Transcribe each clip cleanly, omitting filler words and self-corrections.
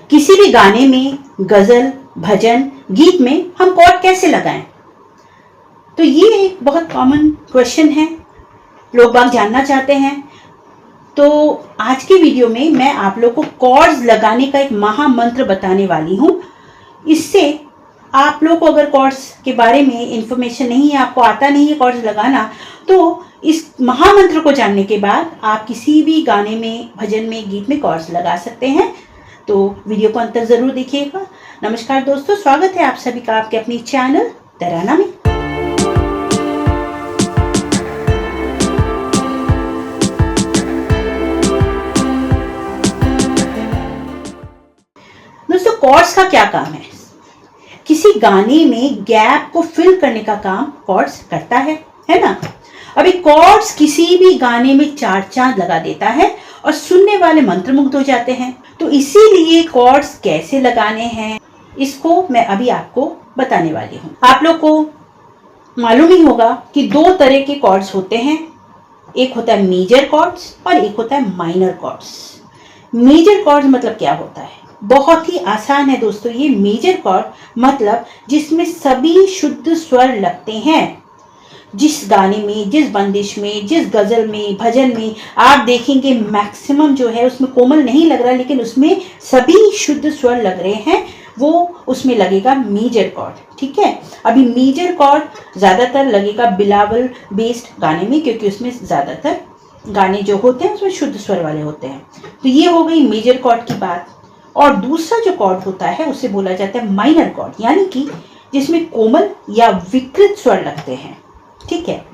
किसी भी गाने में, गजल, भजन, गीत में हम कॉर्ड कैसे लगाएं? तो ये एक बहुत कॉमन क्वेश्चन है, लोग बाग जानना चाहते हैं। तो आज की वीडियो में मैं आप लोग को कॉर्ड्स लगाने का एक महामंत्र बताने वाली हूँ। इससे आप लोग को अगर कॉर्ड्स के बारे में इंफॉर्मेशन नहीं है, आपको आता नहीं है कॉर्ड्स लगाना, तो इस महामंत्र को जानने के बाद आप किसी भी गाने में, भजन में, गीत में कॉर्ड्स लगा सकते हैं। तो वीडियो को अंत तक जरूर देखिएगा। नमस्कार दोस्तों, स्वागत है आप सभी का आपके अपनी चैनल तराना में। दोस्तों, कॉर्ड्स का क्या काम है? किसी गाने में गैप को फिल करने का काम कॉर्ड्स करता है ना। अभी कॉर्ड्स किसी भी गाने में चार चांद लगा देता है और सुनने वाले मंत्रमुग्ध हो जाते हैं। तो इसीलिए कॉर्ड्स कैसे लगाने हैं, इसको मैं अभी आपको बताने वाली हूँ। आप लोग को मालूम ही होगा कि दो तरह के कॉर्ड्स होते हैं, एक होता है मेजर कॉर्ड्स और एक होता है माइनर कॉर्ड्स। मेजर कॉर्ड्स मतलब क्या होता है? बहुत ही आसान है दोस्तों। ये मेजर कॉर्ड मतलब जिसमें सभी शुद्ध स्वर लगते हैं। जिस गाने में, जिस बंदिश में, जिस गजल में, भजन में आप देखेंगे मैक्सिमम जो है उसमें कोमल नहीं लग रहा, लेकिन उसमें सभी शुद्ध स्वर लग रहे हैं, वो उसमें लगेगा मेजर कॉर्ड। ठीक है। अभी मेजर कॉर्ड ज्यादातर लगेगा बिलावल बेस्ड गाने में, क्योंकि उसमें ज्यादातर गाने जो होते हैं उसमें शुद्ध स्वर वाले होते हैं। तो ये हो गई मेजर कॉर्ड की बात। और दूसरा जो कॉर्ड होता है उसे बोला जाता है माइनर कॉर्ड, यानी कि जिसमें कोमल या विकृत स्वर लगते हैं। ठीक है।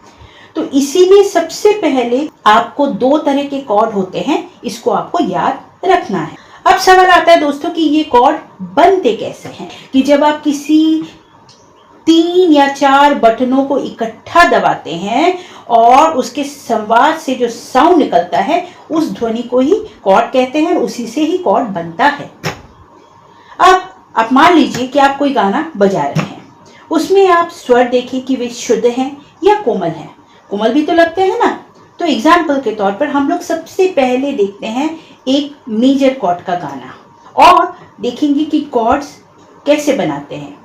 तो इसीलिए सबसे पहले आपको दो तरह के कॉर्ड होते हैं, इसको आपको याद रखना है। अब सवाल आता है दोस्तों कि ये कॉर्ड बनते कैसे हैं? कि जब आप किसी 3 या 4 बटनों को इकट्ठा दबाते हैं और उसके संवाद से जो साउंड निकलता है उस ध्वनि को ही कॉर्ड कहते हैं, उसी से ही कॉर्ड बनता है। अब आप मान लीजिए कि आप कोई गाना बजा रहे हैं, उसमें आप स्वर देखें कि वे शुद्ध हैं या कोमल हैं। कोमल भी तो लगते हैं ना। तो एग्जाम्पल के तौर पर हम लोग सबसे पहले देखते हैं एक मेजर कॉर्ड का गाना और देखेंगे कि कॉर्ड्स कैसे बनाते हैं।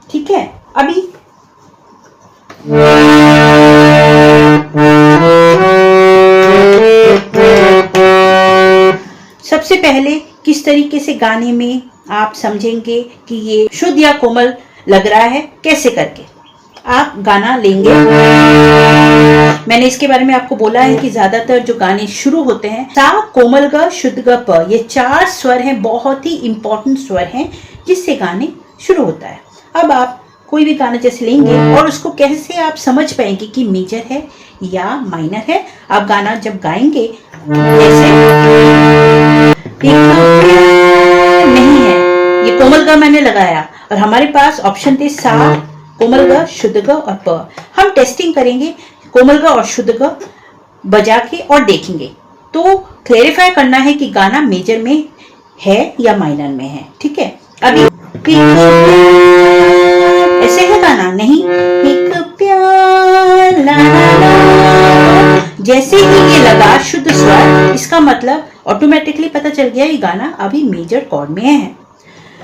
ठीक है। अभी सबसे पहले किस तरीके से गाने में आप समझेंगे कि ये शुद्ध या कोमल लग रहा है, कैसे करके आप गाना लेंगे। मैंने इसके बारे में आपको बोला है कि ज्यादातर जो गाने शुरू होते हैं सा, कोमल ग, शुद्ध ग, प, ये 4 स्वर हैं, बहुत ही इंपॉर्टेंट स्वर हैं जिससे गाने शुरू होता है। अब आप कोई भी गाना जैसे लेंगे और उसको कैसे आप समझ पाएंगे कि मेजर है या माइनर है। आप गाना जब गाएंगे जैसे नहीं है, ये कोमल ग मैंने लगाया और हमारे पास ऑप्शन थे सा, कोमल ग, शुद्ध ग और प। हम टेस्टिंग करेंगे कोमल ग और शुद्ध ग बजा के और देखेंगे। तो क्लेरिफाई करना है कि गाना मेजर में है या माइनर में है। ठीक है। अभी ऐसे है गाना, नहीं एक प्यार ला ला ला, जैसे ही ये लगा शुद्ध स्वर, इसका मतलब ऑटोमेटिकली पता चल गया ये गाना अभी मेजर कॉर्ड में है।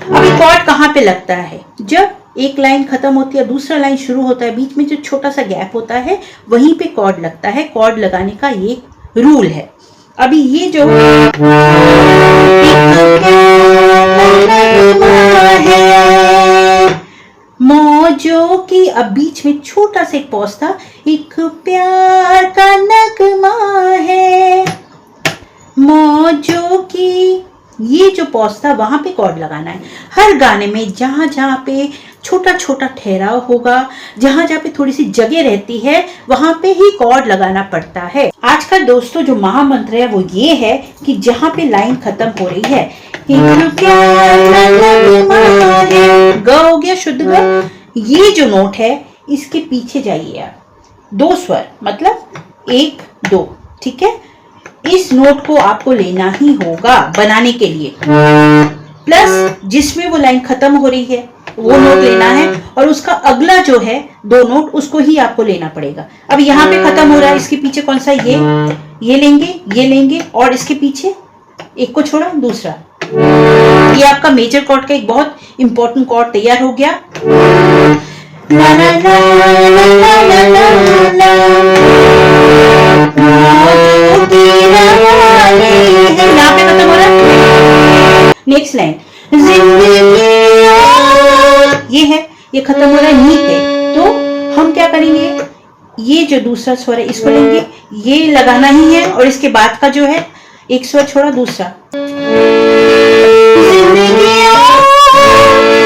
अभी कॉर्ड कहाँ पे लगता है? जब एक लाइन खत्म होती है, दूसरा लाइन शुरू होता है, बीच में जो छोटा सा गैप होता है वहीं पे कॉर्ड लगता है। कॉर्ड लगाने का ये रूल है। अभी ये जो मौजों की, अब बीच में छोटा सा एक पॉज था, एक प्यार का नगमा है मौजों की, ये जो पॉज था वहां पे कॉर्ड लगाना है। हर गाने में जहां जहां पे छोटा छोटा ठहराव होगा, जहां जहां पे थोड़ी सी जगह रहती है, वहां पे ही कॉर्ड लगाना पड़ता है। आज का दोस्तों जो महामंत्र है वो ये है कि जहां पे लाइन खत्म हो रही है, ग हो गया शुद्ध ग, ये जो नोट है इसके पीछे जाइए आप, 2 स्वर मतलब 1 2। ठीक है। इस नोट को आपको लेना ही होगा बनाने के लिए, प्लस जिसमें वो लाइन खत्म हो रही है वो नोट लेना है और उसका अगला जो है 2 नोट उसको ही आपको लेना पड़ेगा। अब यहाँ पे खत्म हो रहा है, इसके पीछे कौन सा, ये लेंगे और इसके पीछे एक को छोड़ा दूसरा, ये आप आपका मेजर कॉर्ड का एक बहुत इंपॉर्टेंट कॉर्ड तैयार हो गया। यहाँ पे खत्म हो रहा है। नेक्स्ट लाइन ये है, ये खत्म हो रहा है नी पे। तो हम क्या करेंगे, ये जो दूसरा स्वर है इसको लेंगे, ये लगाना ही है, और इसके बाद का जो है एक स्वर छोड़ा दूसरा,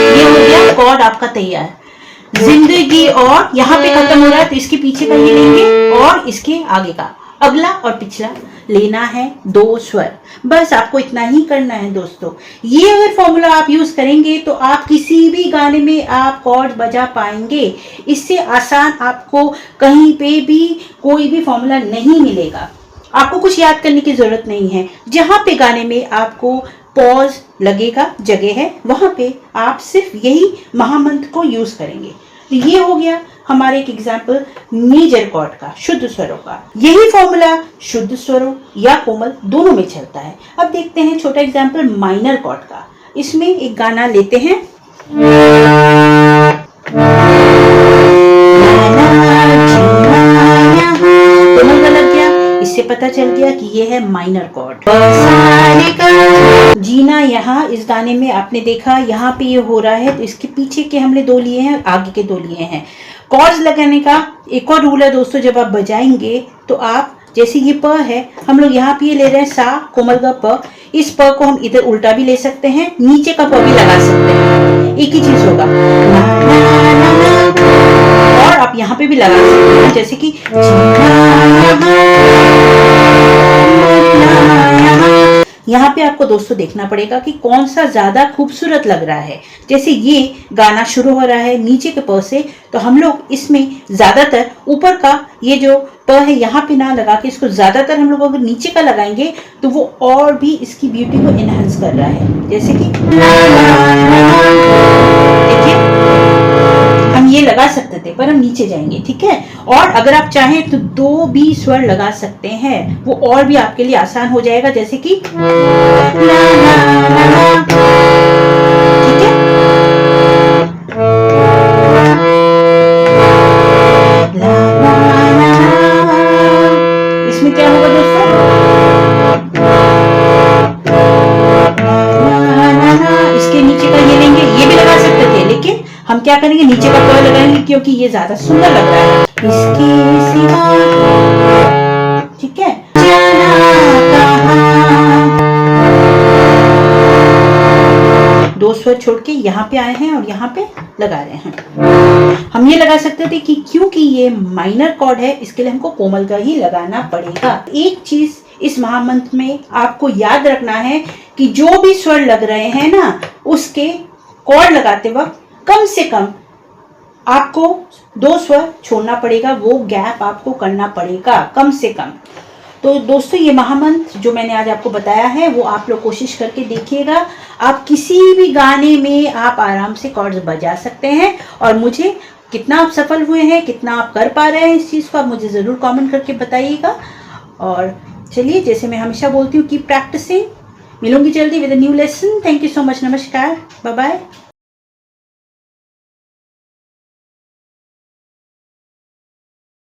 ये हो गया कॉर्ड आपका तैयार। जिंदगी और यहाँ पे खत्म हो रहा है तो इसके पीछे का ये लेंगे और इसके आगे का अगला और पिछला लेना है 2 स्वर। बस आपको इतना ही करना है दोस्तों। ये अगर फॉर्मूला आप यूज करेंगे तो आप किसी भी गाने में आप कॉर्ड बजा पाएंगे। इससे आसान आपको कहीं पे भी कोई भी फॉर्मूला नहीं मिलेगा। आपको कुछ याद करने की जरूरत नहीं है। जहां पे गाने में आपको पॉज लगेगा, जगह है, वहां पे आप सिर्फ यही महामंत्र को यूज करेंगे। तो ये हो गया हमारे एक एग्जाम्पल मेजर कॉर्ड का, शुद्ध स्वरों का। यही फॉर्मूला शुद्ध स्वरों या कोमल दोनों में चलता है। अब देखते हैं छोटा एग्जाम्पल माइनर कॉर्ड का। इसमें एक गाना लेते हैं, कोमल का लग गया, इससे पता चल गया कि ये है माइनर कॉर्ड। जीना यहाँ इस गाने में आपने देखा, यहाँ पे ये हो रहा है तो इसके पीछे के हमने 2 लिए हैं, आगे के 2 लिए हैं। कॉर्ड्स लगाने का एक और रूल है दोस्तों, जब आप बजाएंगे तो आप जैसे ये प है, हम लोग यहाँ पे ये ले रहे हैं सा कोमल का प, इस प को हम इधर उल्टा भी ले सकते हैं, नीचे का प भी लगा सकते हैं, एक ही चीज होगा। और आप यहाँ पे भी लगा सकते हैं, जैसे कि यहाँ पे आपको दोस्तों देखना पड़ेगा कि कौन सा ज्यादा खूबसूरत लग रहा है। जैसे ये गाना शुरू हो रहा है नीचे के प से, तो हम लोग इसमें ज्यादातर ऊपर का ये जो प है यहाँ पे ना लगा के इसको ज्यादातर हम लोग अगर नीचे का लगाएंगे तो वो और भी इसकी ब्यूटी को एनहांस कर रहा है। जैसे कि देखिए हम ये लगा सकते थे पर हम नीचे जाएंगे, ठीक है। और अगर आप चाहें तो 2 भी स्वर लगा सकते हैं, वो और भी आपके लिए आसान हो जाएगा। जैसे कि ठीक है, इसमें क्या होगा दोस्तों, इसके नीचे का ये लेंगे, ये भी लगा सकते थे लेकिन हम क्या करेंगे नीचे का प लगाएंगे क्योंकि ये ज्यादा सुंदर लग रहा है। इसके सिवा, ठीक है, 2 स्वर छोड़ के यहाँ पे आए हैं और यहाँ पे लगा रहे हैं। हम ये लगा सकते थे कि क्योंकि ये माइनर कॉर्ड है इसके लिए हमको कोमल का ही लगाना पड़ेगा। एक चीज इस महामंत्र में आपको याद रखना है कि जो भी स्वर लग रहे हैं ना, उसके कॉर्ड लगाते वक्त कम से कम आपको 2 स्वर छोड़ना पड़ेगा, वो गैप आपको करना पड़ेगा कम से कम। तो दोस्तों ये महामंत्र जो मैंने आज आपको बताया है वो आप लोग कोशिश करके देखिएगा। आप किसी भी गाने में आप आराम से कॉर्ड्स बजा सकते हैं। और मुझे कितना आप सफल हुए हैं, कितना आप कर पा रहे हैं इस चीज़ को, आप मुझे ज़रूर कमेंट करके बताइएगा। और चलिए, जैसे मैं हमेशा बोलती हूँ, कीप प्रैक्टिसिंग। मिलूंगी जल्दी with a new lesson. Thank you so much. नमस्कार, बाय बाय।